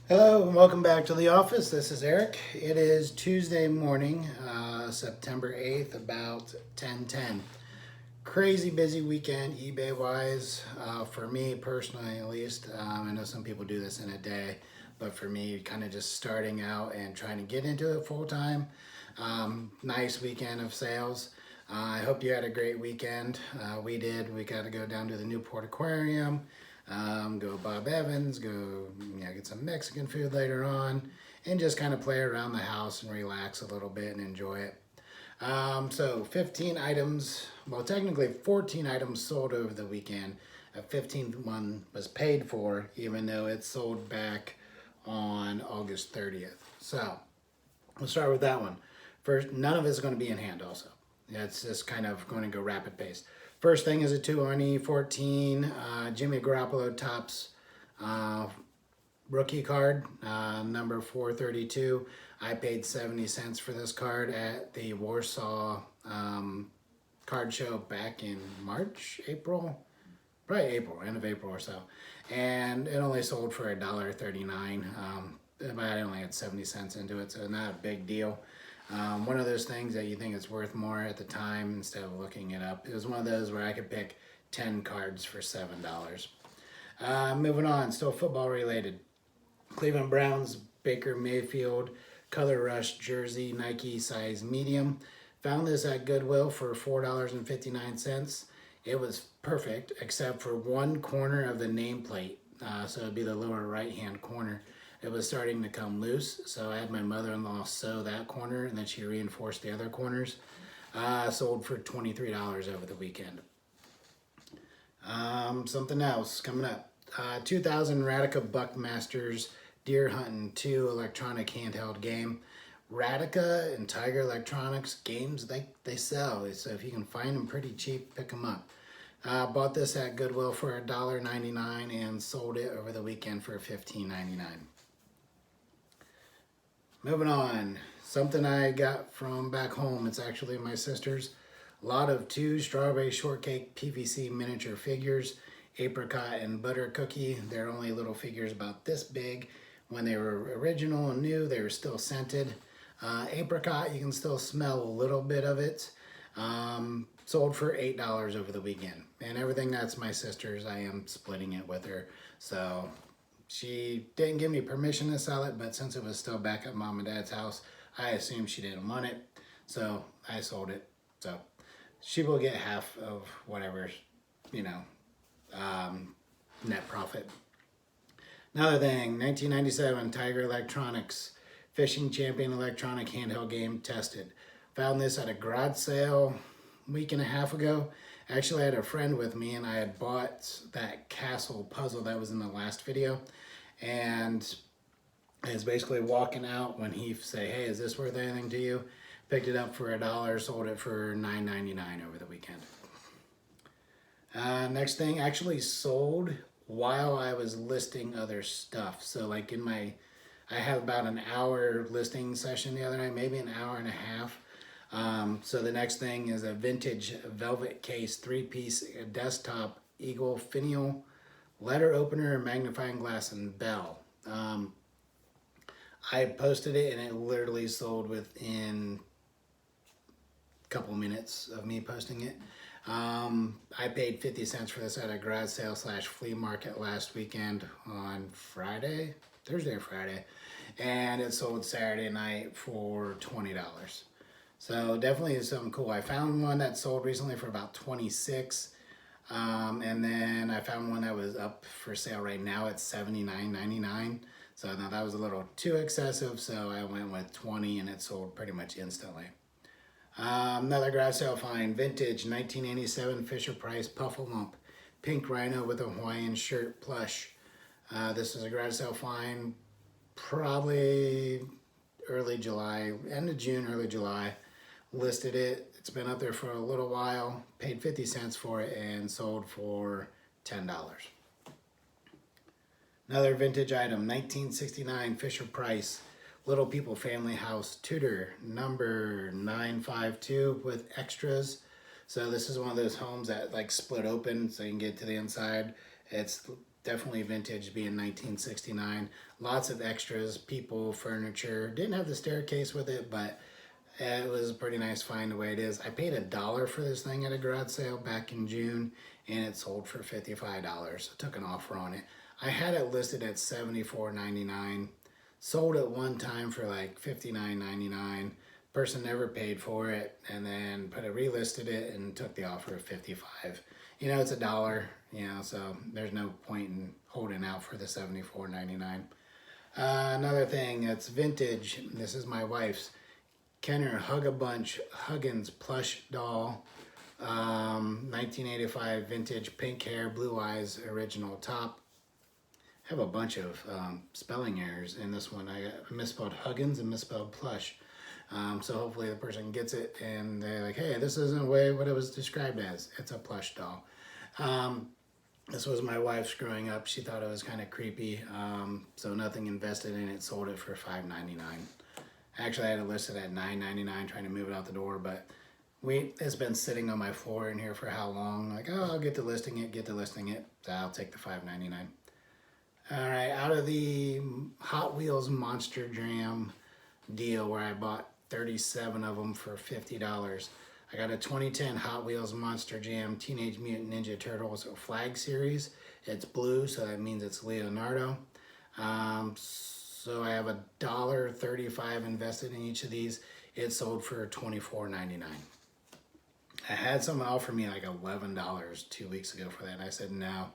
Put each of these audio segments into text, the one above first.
Hello and welcome back to the office. This is Eric. It is Tuesday morning, September 8th, about 10:10. Crazy busy weekend eBay wise, for me personally at least. I know some people do this in a day, but for me, kind of just starting out and trying to get into it full time. Nice weekend of sales. I hope you had a great weekend. We did. We got to go down to the Newport Aquarium, go Bob Evans, go get some Mexican food later on, and just kind of play around the house and relax a little bit and enjoy it. So 15 items, well, technically 14 items sold over the weekend. A 15th one was paid for, even though it sold back on August 30th. So we'll start with that one. First, none of it's going to be in hand also. It's just kind of going to go rapid pace. First thing is a 2-on-E14 Jimmy Garoppolo Topps rookie card, number 432. I paid 70 cents for this card at the Warsaw card show back in March, April, probably April, end of April or so. And it only sold for $1.39. I only had 70 cents into it, so not a big deal. One of those things that you think it's worth more at the time instead of looking it up. It was one of those where I could pick 10 cards for $7. Moving on, still football related. Cleveland Browns, Baker Mayfield, Color Rush jersey, Nike size medium. Found this at Goodwill for $4.59. It was perfect except for one corner of the nameplate. So it'd be the lower right hand corner. It was starting to come loose, so I had my mother-in-law sew that corner, and then she reinforced the other corners. Sold for $23 over the weekend. Something else coming up. 2000 Radica Buckmasters Deer Hunting 2 electronic handheld game. Radica and Tiger Electronics games, they sell. So if you can find them pretty cheap, pick them up. Bought this at Goodwill for $1.99 and sold it over the weekend for $15.99. Moving on, something I got from back home. It's actually my sister's. A lot of 2 strawberry shortcake PVC miniature figures, apricot and butter cookie. They're only little figures about this big. When they were original and new, they were still scented. Apricot, you can still smell a little bit of it. Sold for $8 over the weekend. And everything that's my sister's, I am splitting it with her. So she didn't give me permission to sell it, but since it was still back at mom and dad's house, I assumed she didn't want it. So I sold it. So she will get half of whatever, net profit. Another thing, 1997 Tiger Electronics Fishing Champion electronic handheld game tested. Found this at a garage sale a week and a half ago. Actually, I had a friend with me and I had bought that castle puzzle that was in the last video. And I was basically walking out when he said, hey, is this worth anything to you? Picked it up for $1, sold it for $9.99 over the weekend. Next thing, actually sold while I was listing other stuff. So like I had about an hour listing session the other night, maybe an hour and a half. So the next thing is a vintage velvet case 3-piece desktop Eagle finial letter opener, magnifying glass, and bell. I posted it and it literally sold within a couple minutes of me posting it. I paid 50 cents for this at a garage sale / flea market last weekend on Thursday or Friday, and it sold Saturday night for $20. So definitely is something cool. I found one that sold recently for about 26, and then I found one that was up for sale right now at $79.99. So now that was a little too excessive, so I went with 20 and it sold pretty much instantly. Another garage sale find, vintage 1987 Fisher-Price Puffalump pink rhino with a Hawaiian shirt plush. This is a garage sale find, probably early July, end of June, early July. Listed it. It's been up there for a little while. Paid 50 cents for it and sold for $10. Another vintage item, 1969 Fisher-Price Little People Family House Tudor, number 952 with extras. So this is one of those homes that like split open so you can get to the inside. It's definitely vintage, being 1969. Lots of extras, people, furniture. Didn't have the staircase with it, but it was a pretty nice find the way it is. I paid $1 for this thing at a garage sale back in June, and it sold for $55. I took an offer on it. I had it listed at $74.99. Sold it one time for like $59.99. Person never paid for it, and then relisted it and took the offer of $55. You know, it's $1, you know, so there's no point in holding out for the $74.99. Another thing that's vintage, this is my wife's Kenner Hug-A-Bunch Huggins plush doll. 1985 vintage, pink hair, blue eyes, original top. I have a bunch of spelling errors in this one. I misspelled Huggins and misspelled plush. So hopefully the person gets it and they're like, hey, this isn't what it was described as. It's a plush doll. This was my wife's growing up. She thought it was kind of creepy. So nothing invested in it. Sold it for $5.99. Actually, I had it listed at $9.99 trying to move it out the door, but it's been sitting on my floor in here for how long? Like, oh, I'll get to listing it, So I'll take the $5.99. All right, out of the Hot Wheels Monster Jam deal where I bought 37 of them for $50. I got a 2010 Hot Wheels Monster Jam Teenage Mutant Ninja Turtles flag series. It's blue, so that means it's Leonardo. So I have $1.35 invested in each of these. It sold for $24.99. I had someone offer me like $11 2 weeks ago for that, and I said no.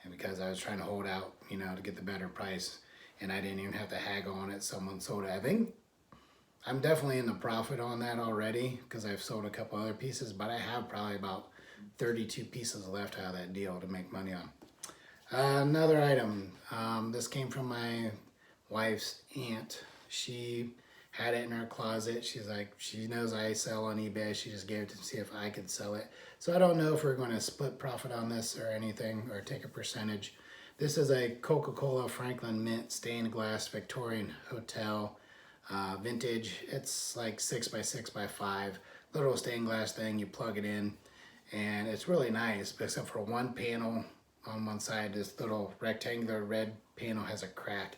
And because I was trying to hold out, you know, to get the better price, and I didn't even have to haggle on it, someone sold it. I think I'm definitely in the profit on that already because I've sold a couple other pieces, but I have probably about 32 pieces left out of that deal to make money on. Another item, this came from my wife's aunt. She had it in her closet. She's like, she knows I sell on eBay. She just gave it to see if I could sell it. So I don't know if we're going to split profit on this or anything or take a percentage. This is a Coca-Cola Franklin Mint stained glass Victorian hotel. Vintage. It's like 6x6x5 little stained glass thing. You plug it in and it's really nice, except for one panel on one side. This little rectangular red panel has a crack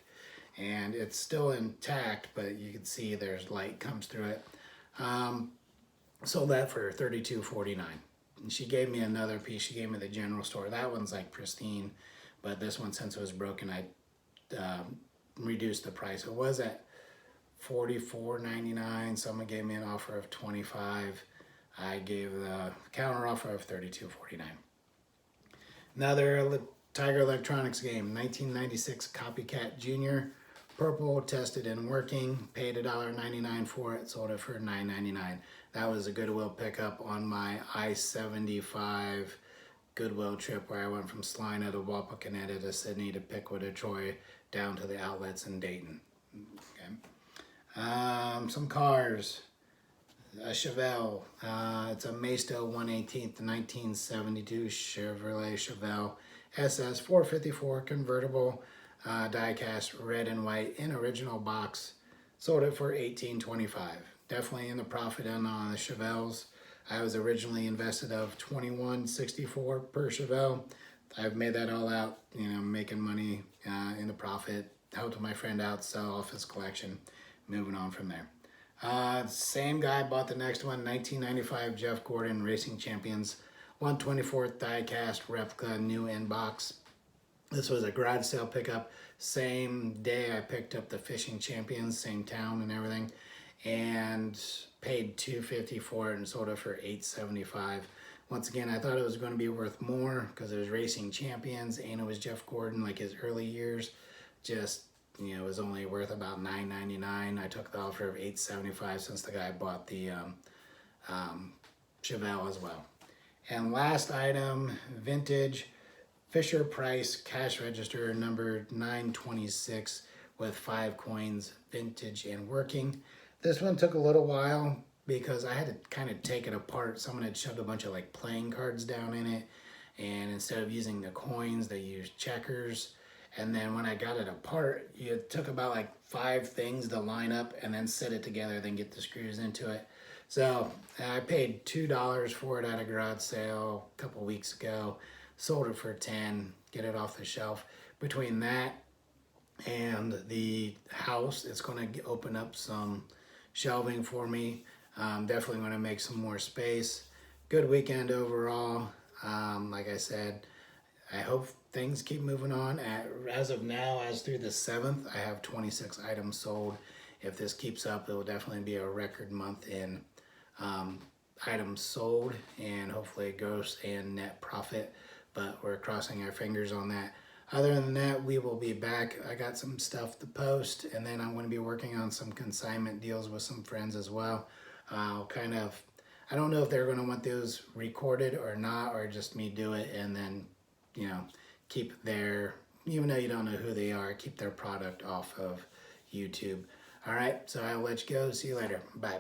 and it's still intact, but you can see there's light comes through it. Sold that for $32.49. And she gave me another piece. She gave me the general store. That one's like pristine, but this one, since it was broken, I reduced the price. It was at $44.99. Someone gave me an offer of $25. I gave the counter offer of $32.49. Another Tiger Electronics game, 1996 Copycat Junior, purple, tested and working. Paid $1.99 for it. Sold it for $9.99. That was a Goodwill pickup on my I-75 Goodwill trip where I went from Salina to Wapakoneta to Sydney to Pickwood to Troy down to the outlets in Dayton. Okay. Some cars. A Chevelle. It's a Maisto 1/18 1972 Chevrolet Chevelle SS 454 convertible, die-cast red and white in original box. Sold it for $18.25. Definitely in the profit on the Chevelles. I was originally invested of $21.64 per Chevelle. I've made that all out, you know, making money in the profit. Helped my friend out sell off his collection. Moving on from there. Same guy bought the next one, 1995 Jeff Gordon Racing Champions, 1/24 die-cast replica, new in-box. This was a garage sale pickup. Same day I picked up the Fishing Champions, same town and everything, and paid $2.50 for it and sold it for $8.75. Once again, I thought it was going to be worth more because it was Racing Champions and it was Jeff Gordon, like his early years. Just, you know, it was only worth about $9.99. I took the offer of $8.75 since the guy bought the Chevelle as well. And last item, vintage Fisher Price cash register number 926 with 5 coins, vintage and working. This one took a little while because I had to kind of take it apart. Someone had shoved a bunch of like playing cards down in it, and instead of using the coins, they used checkers. And then when I got it apart, it took about like 5 things to line up and then set it together, then get the screws into it. So I paid $2 for it at a garage sale a couple weeks ago. Sold it for $10. get it off the shelf. Between that and the house, it's going to open up some shelving for me. Definitely going to make some more space. Good weekend overall. Like I said, I hope things keep moving on. As of now, as through the 7th, I have 26 items sold. If this keeps up, it will definitely be a record month in items sold, and hopefully gross and net profit, but we're crossing our fingers on that. Other than that, we will be back. I got some stuff to post, and then I'm going to be working on some consignment deals with some friends as well. I don't know if they're going to want those recorded or not, or just me do it and then, keep their, even though you don't know who they are, keep their product off of YouTube. All right, so I'll let you go. See you later. Bye.